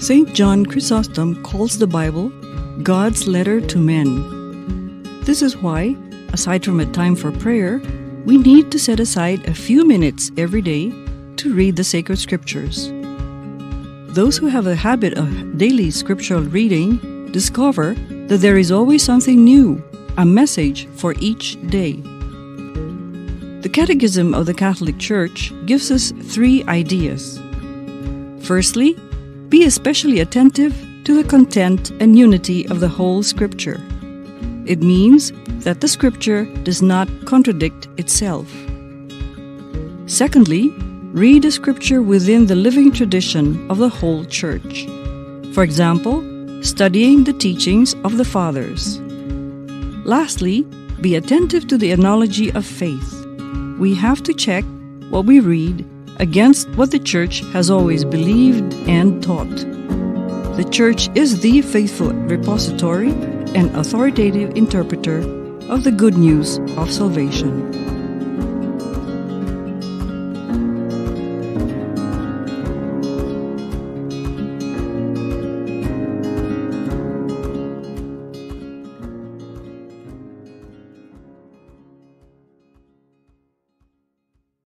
St. John Chrysostom calls the Bible God's letter to men. This is why, aside from a time for prayer, we need to set aside a few minutes every day to read the sacred scriptures. Those who have a habit of daily scriptural reading discover that there is always something new, a message for each day. The Catechism of the Catholic Church gives us 3 ideas. Firstly, be especially attentive to the content and unity of the whole Scripture. It means that the Scripture does not contradict itself. Secondly, read the Scripture within the living tradition of the whole Church. For example, studying the teachings of the Fathers. Lastly, be attentive to the analogy of faith. We have to check what we read against what the Church has always believed and taught. The Church is the faithful repository and authoritative interpreter of the good news of salvation.